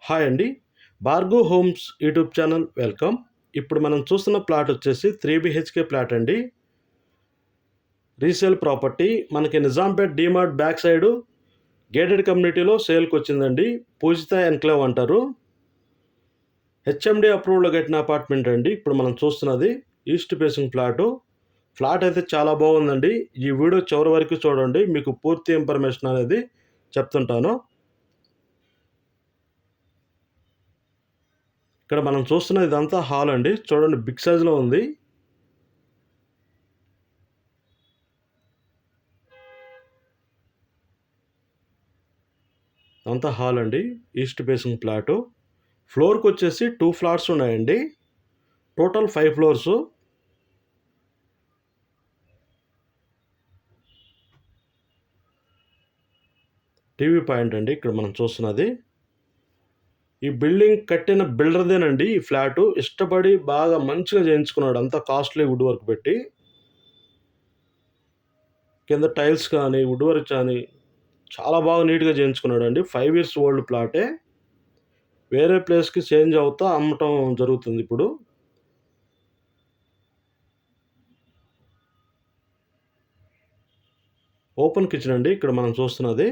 Hi అండి. Bhargav homes YouTube channel welcome. ఇప్పుడు మనం చూస్తున్న ప్లాట్ వచ్చేసి 3 బీహెచ్‌కే ప్లాట్ అండి. రీసేల్ ప్రాపర్టీ మనకి Nizampet DMart back side gated కమ్యూనిటీలో సేల్‌కొచ్చిందండి. పూజిత ఎన్‌క్లేవ్ అంటారు. హెచ్ఎండీ అప్రూవ్డ్‌లో కట్టిన అపార్ట్మెంట్ అండి. ఇప్పుడు మనం చూస్తున్నది ఈస్ట్ ఫేసింగ్ ఫ్లాటు. ఫ్లాట్ అయితే చాలా బాగుందండి. ఈ వీడియో చివరి వరకు చూడండి. మీకు పూర్తి ఇన్ఫర్మేషన్ అనేది చెప్తుంటాను. ఇక్కడ మనం చూస్తున్న ఇదంతా హాల్ అండి. చూడండి బిగ్ సైజ్‌లో ఉంది. అంతా హాల్ అండి. East facing flat. ఫ్లోర్‌కొచ్చేసి 2 ఫ్లాట్స్ ఉన్నాయండి. Total 5 floors. టీవీ పాయింట్ అండి ఇక్కడ మనం చూస్తున్నది. ఈ బిల్డింగ్ కట్టిన బిల్డర్‌దేనండి ఈ ఫ్లాటు. ఇష్టపడి బాగా మంచిగా చేయించుకున్నాడు. అంతా కాస్ట్‌లీ వుడ్ వర్క్ పెట్టి. కింద టైల్స్ కానీ, వుడ్ వర్క్ కానీ చాలా బాగా నీట్‌గా చేయించుకున్నాడండి. 5 ఇయర్స్ ఓల్డ్ ప్లాటే. వేరే ప్లేస్‌కి చేంజ్ అవుతా అమ్మటం జరుగుతుందిప్పుడు. ఓపెన్ కిచెన్ అండి ఇక్కడ మనం చూస్తున్నది.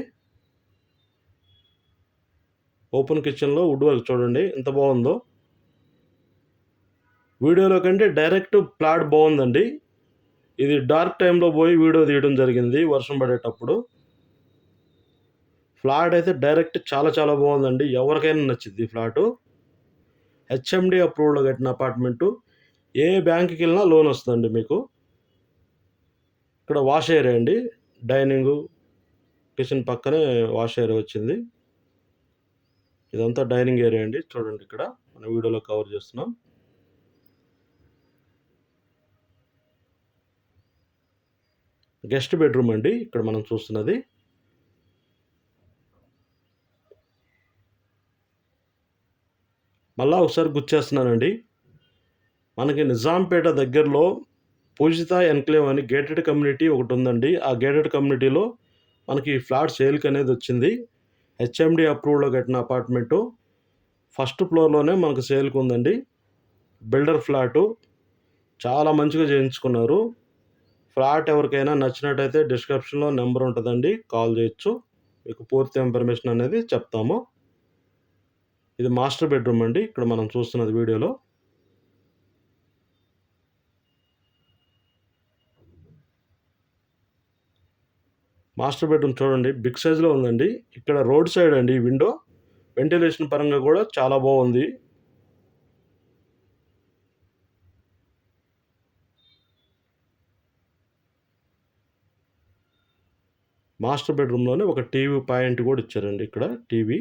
ఓపెన్ కిచెన్‌లో వుడ్ వర్క్ చూడండి ఎంత బాగుందో. వీడియోలో కంటే డైరెక్ట్ ప్లాట్ బాగుందండి. ఇది డార్క్ టైమ్‌లో పోయి వీడియో తీయడం జరిగింది వర్షం పడేటప్పుడు. ఫ్లాట్ అయితే డైరెక్ట్ చాలా చాలా బాగుందండి. ఎవరికైనా నచ్చిద్ది ఈ ఫ్లాటు. హెచ్ఎండీ అప్రూవ్డ్‌లో కట్టిన అపార్ట్మెంటు. ఏ బ్యాంక్‌కెళ్ళినా లోన్ వస్తదండి మీకు. ఇక్కడ వాష్ ఏరియా అండి. డైనింగు, కిచెన్ పక్కనే వాష్ ఏరియా వచ్చింది. ఇదంతా డైనింగ్ ఏరియా అండి. చూడండి ఇక్కడ మన వీడియోలో కవర్ చేస్తున్నాం. గెస్ట్ బెడ్‌రూమ్ అండి ఇక్కడ మనం చూస్తున్నది. మళ్ళా ఒకసారి గుర్తు చేస్తున్నానండి. మనకి నిజాంపేట దగ్గరలో పూజిత ఎన్‌క్లేవ్ అని గేటెడ్ కమ్యూనిటీ ఒకటుందండి. ఆ గేటెడ్ కమ్యూనిటీలో మనకి ఫ్లాట్ సేల్‌కనేది వచ్చింది. హెచ్ఎండీ అప్రూవ్డ్‌లో కట్టిన అపార్ట్మెంటు. ఫస్ట్ ఫ్లోర్‌లోనే మనకు సేల్‌కుందండి. Builder flat. చాలా మంచిగా చేయించుకున్నారు. ఫ్లాట్ ఎవరికైనా నచ్చినట్టయితే డిస్క్రిప్షన్‌లో నెంబర్ ఉంటదండి. కాల్ చేయొచ్చు. మీకు పూర్తి ఇన్ఫర్మేషన్ అనేది చెప్తాము. ఇది మాస్టర్ బెడ్‌రూమ్ అండి. ఇక్కడ మనం చూస్తున్నది వీడియోలో. మాస్టర్ బెడ్‌రూమ్ చూడండి బిగ్ సైజ్‌లో ఉందండి. ఇక్కడ రోడ్ సైడ్ అండి ఈ విండో. వెంటిలేషన్ పరంగా కూడా చాలా బాగుంది. మాస్టర్ బెడ్‌రూమ్‌లోనే ఒక టీవీ పాయింట్ కూడా ఇచ్చారండి ఇక్కడ టీవీ.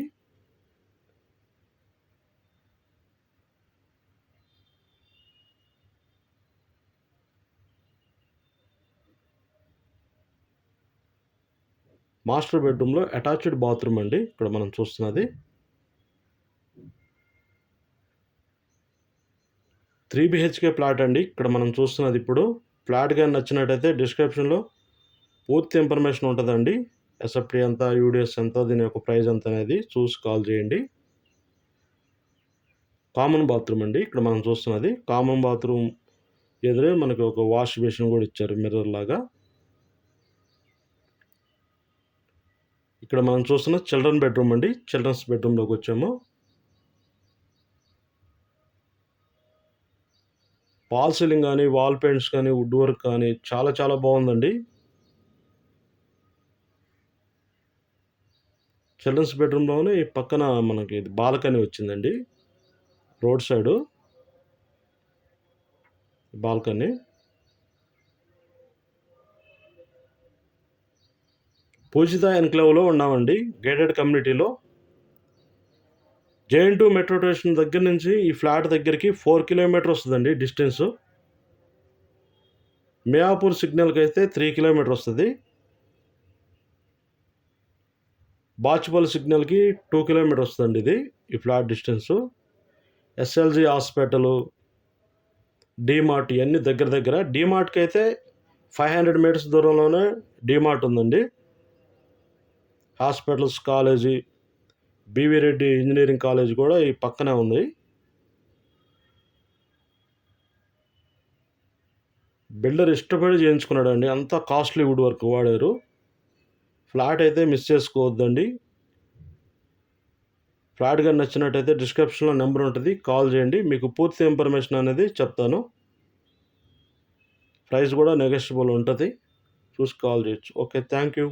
మాస్టర్ బెడ్‌రూమ్‌లో అటాచ్డ్ బాత్రూమ్ అండి ఇక్కడ మనం చూస్తున్నది. 3 బీహెచ్‌కే ప్లాట్ అండి ఇక్కడ మనం చూస్తున్నది ఇప్పుడు. ఫ్లాట్ గాని నచ్చినట్టయితే డిస్క్రిప్షన్‌లో పూర్తి ఇన్ఫర్మేషన్ ఉంటదండి. ఎస్ఎఫ్టీ ఎంత, యూడీఎస్ ఎంత, దీని యొక్క ప్రైస్ ఎంత అనేది చూసి కాల్ చేయండి. కామన్ బాత్రూమ్ అండి ఇక్కడ మనం చూస్తున్నది. కామన్ బాత్రూమ్ ఎదురే మనకు ఒక వాష్ బేసిన్ కూడా ఇచ్చారు మిర్రర్ లాగా. ఇక్కడ మనం చూస్తున్న చిల్డ్రన్ బెడ్‌రూమ్ అండి. చిల్డ్రన్స్ బెడ్‌రూమ్‌లోకి వచ్చాము. ఫాల్ సీలింగ్ గానీ, వాల్ పెయింట్స్ కానీ, వుడ్ వర్క్ కానీ చాలా చాలా బాగుందండి. చిల్డ్రన్స్ బెడ్‌రూమ్‌లోనే ఈ పక్కన మనకి ఇది బాల్కనీ వచ్చిందండి. Road side balcony. పూజిత ఎన్‌క్లేవ్‌లో ఉన్నామండి. గేటెడ్ కమ్యూనిటీలో. జేఎన్2 మెట్రో స్టేషన్ దగ్గర నుంచి ఈ ఫ్లాట్ దగ్గరికి 4 కిలోమీటర్ వస్తదండి డిస్టెన్సు. మియాపూర్ సిగ్నల్‌కైతే 3 కిలోమీటర్ వస్తది. బాచుపల్లి సిగ్నల్‌కి 2 కిలోమీటర్ వస్తదండి ఇది. ఈ flat distance. SLG hospital, DMart ఇయన్నీ దగ్గర దగ్గర. డీమార్ట్‌కైతే 500 మీటర్స్ దూరంలోనే డీమార్ట్ ఉందండి. Hospitals, college, BV Reddy engineering college కూడా ఈ పక్కనే ఉంది. బిల్డర్ ఇష్టపడి చేయించుకున్నాడండి. అంతా కాస్ట్లీ వుడ్ వర్క్ వాడారు. ఫ్లాట్ అయితే మిస్ చేసుకోవద్దండి. ఫ్లాట్ కానీ నచ్చినట్టయితే డిస్క్రిప్షన్లో నెంబర్ ఉంటుంది, కాల్ చేయండి. మీకు పూర్తి ఇన్ఫర్మేషన్ అనేది చెప్తాను. ప్రైస్ కూడా నెగోషియబుల్ ఉంటుంది. చూసి కాల్ చేయొచ్చు. Okay, thank you.